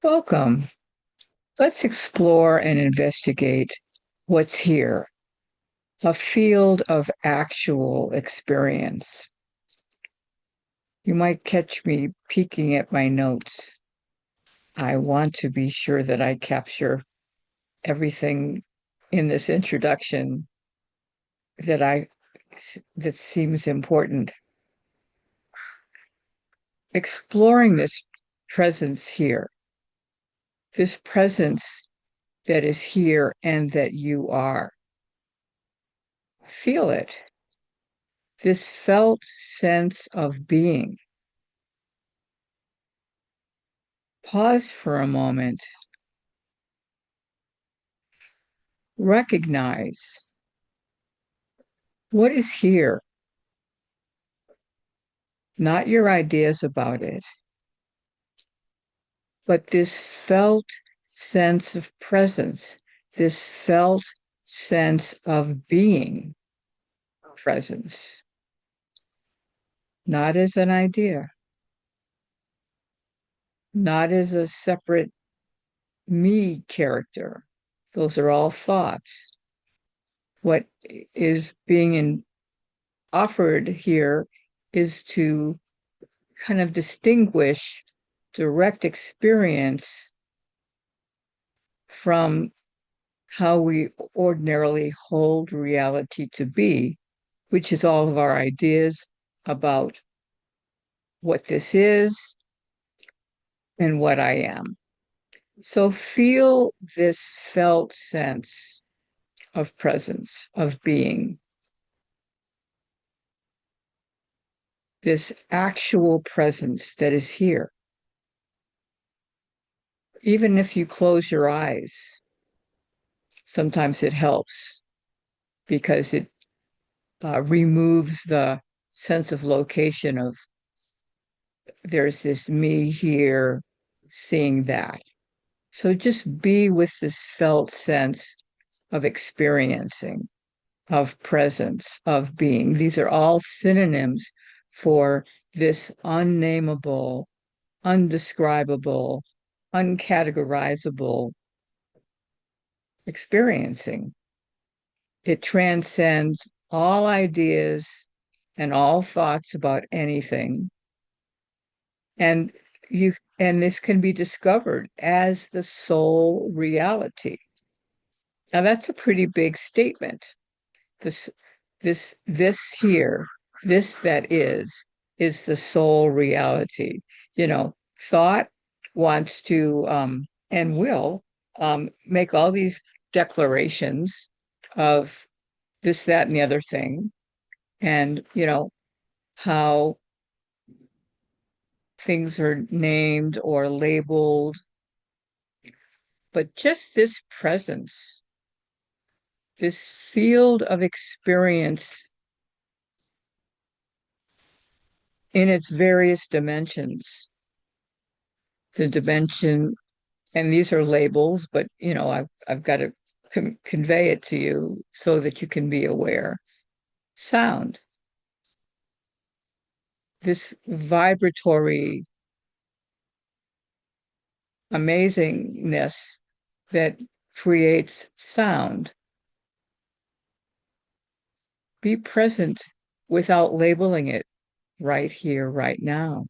Welcome. Let's explore and investigate what's here, a field of actual experience. You might catch me peeking at my notes. I want to be sure that I capture everything in this introduction that that seems important. Exploring this presence here, this presence that is here and that you are. Feel it. This felt sense of being. Pause for a moment. Recognize what is here, not your ideas about it, but this felt sense of presence, this felt sense of being presence, not as an idea, not as a separate me character. Those are all thoughts. What is being offered here is to kind of distinguish direct experience from how we ordinarily hold reality to be, which is all of our ideas about what this is and what I am. So feel this felt sense of presence, of being, this actual presence that is here. Even if you close your eyes, sometimes it helps because it removes the sense of location of there's this me here seeing that. So just be with this felt sense of experiencing, of presence, of being. These are all synonyms for this unnameable, undescribable, uncategorizable experiencing. It transcends all ideas and all thoughts about anything. And this can be discovered as the sole reality. Now that's a pretty big statement. This here, this that is the sole reality. Thought wants to and will make all these declarations of this, that, and the other thing, and how things are named or labeled, but just this presence, this field of experience in its various dimensions. The dimension, and these are labels, but I've got to convey it to you so that you can be aware. Sound, this vibratory amazingness that creates sound. Be present without labeling it right here, right now.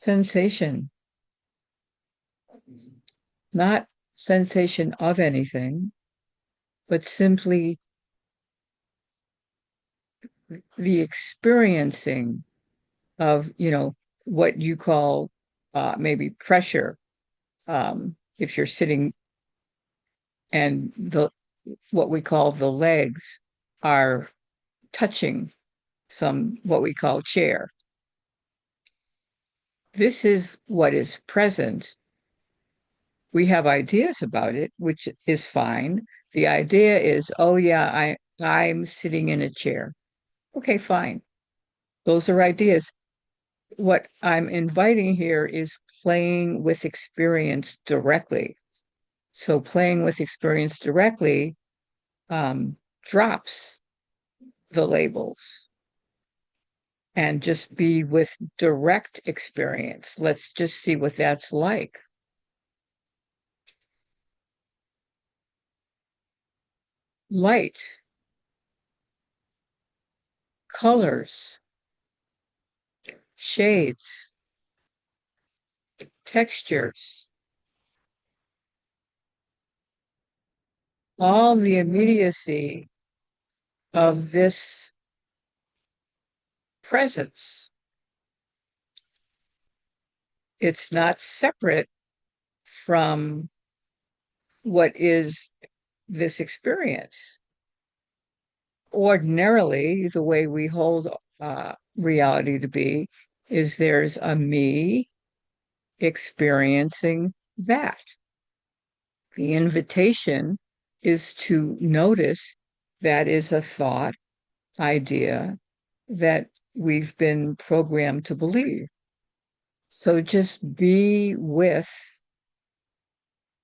Sensation, not sensation of anything, but simply the experiencing of, what you call maybe pressure. If you're sitting and what we call the legs are touching what we call chair. This is what is present. We have ideas about it, which is fine. The idea is, oh yeah, I'm sitting in a chair. Okay, fine. Those are ideas. What I'm inviting here is playing with experience directly. So playing with experience directly drops the labels and just be with direct experience. Let's just see what that's like. Light, colors, shades, textures, all the immediacy of this presence. It's not separate from what is this experience. Ordinarily, the way we hold reality to be is there's a me experiencing that. The invitation is to notice that is a thought, idea that we've been programmed to believe. So just be with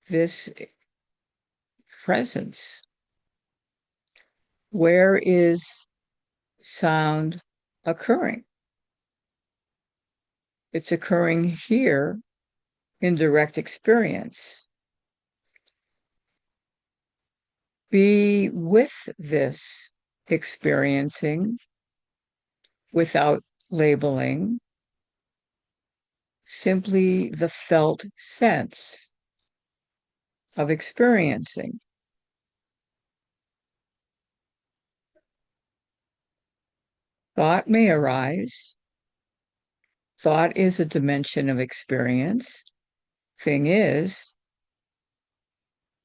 this presence. Where is sound occurring? It's occurring here in direct experience. Be with this experiencing without labeling, simply the felt sense of experiencing. Thought may arise. Thought is a dimension of experience. Thing is,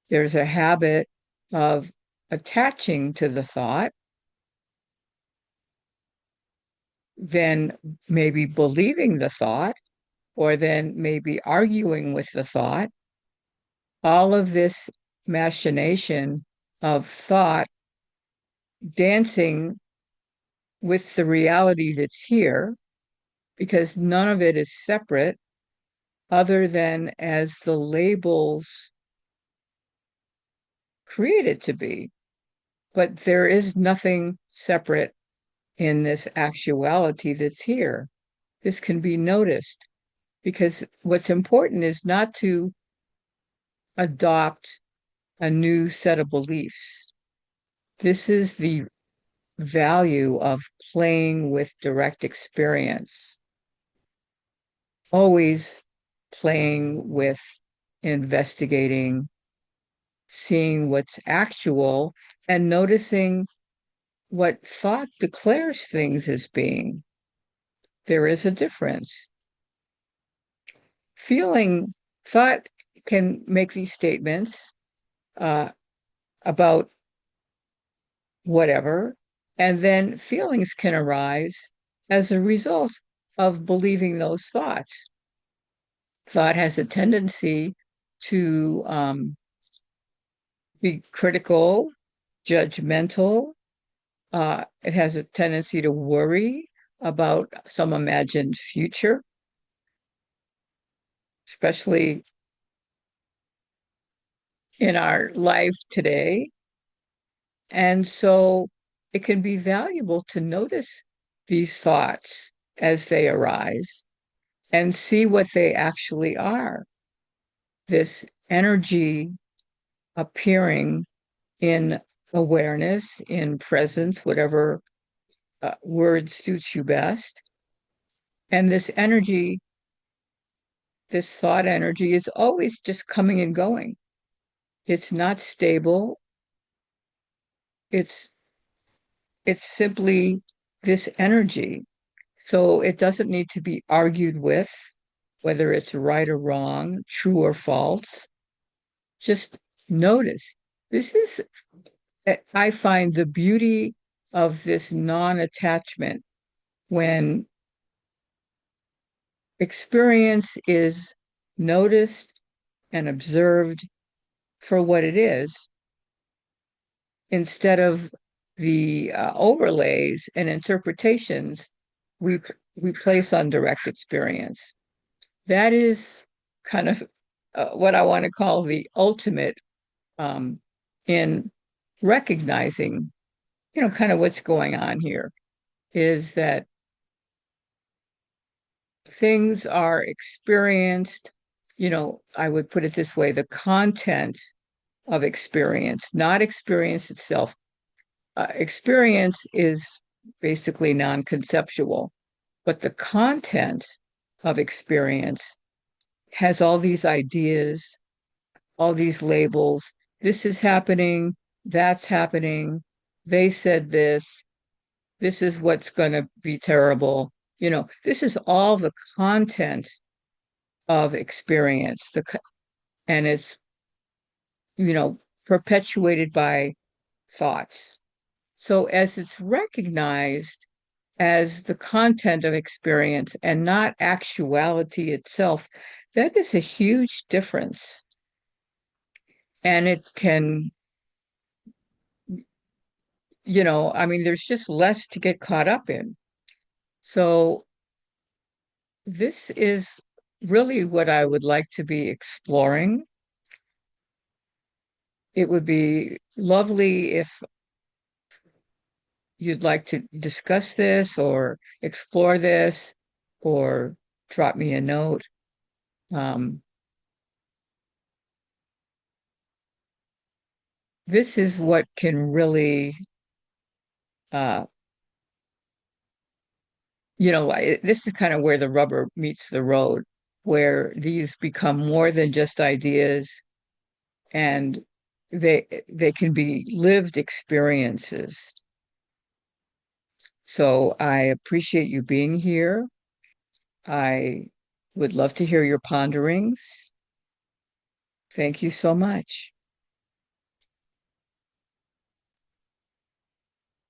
there's a habit of attaching to the thought, then maybe believing the thought, or then maybe arguing with the thought. All of this machination of thought dancing with the reality that's here, because none of it is separate other than as the labels create it to be. But there is nothing separate in this actuality that's here. This can be noticed because what's important is not to adopt a new set of beliefs. This is the value of playing with direct experience. Always playing with investigating, seeing what's actual, and noticing what thought declares things as being. There is a difference. Feeling, thought can make these statements about whatever, and then feelings can arise as a result of believing those thoughts. Thought has a tendency to be critical, judgmental. It has a tendency to worry about some imagined future, especially in our life today. And so it can be valuable to notice these thoughts as they arise and see what they actually are. This energy appearing in awareness, in presence, whatever word suits you best. And this energy, this thought energy, is always just coming and going. It's not stable. It's simply this energy. So it doesn't need to be argued with, whether it's right or wrong, true or false. Just notice. This is, I find the beauty of this non-attachment when experience is noticed and observed for what it is, instead of the overlays and interpretations we place on direct experience. That is kind of what I want to call the ultimate in recognizing, kind of what's going on here is that things are experienced, I would put it this way, the content of experience, not experience itself. Experience is basically non-conceptual, but the content of experience has all these ideas, all these labels. This is happening, that's happening. They said this. This is what's going to be terrible. This is all the content of experience. And it's, perpetuated by thoughts. So as it's recognized as the content of experience and not actuality itself, that is a huge difference. And it can, there's just less to get caught up in. So this is really what I would like to be exploring. It would be lovely if you'd like to discuss this or explore this or drop me a note. This is what can really, uh, this is kind of where the rubber meets the road, where these become more than just ideas, and they can be lived experiences. So I appreciate you being here. I would love to hear your ponderings. Thank you so much.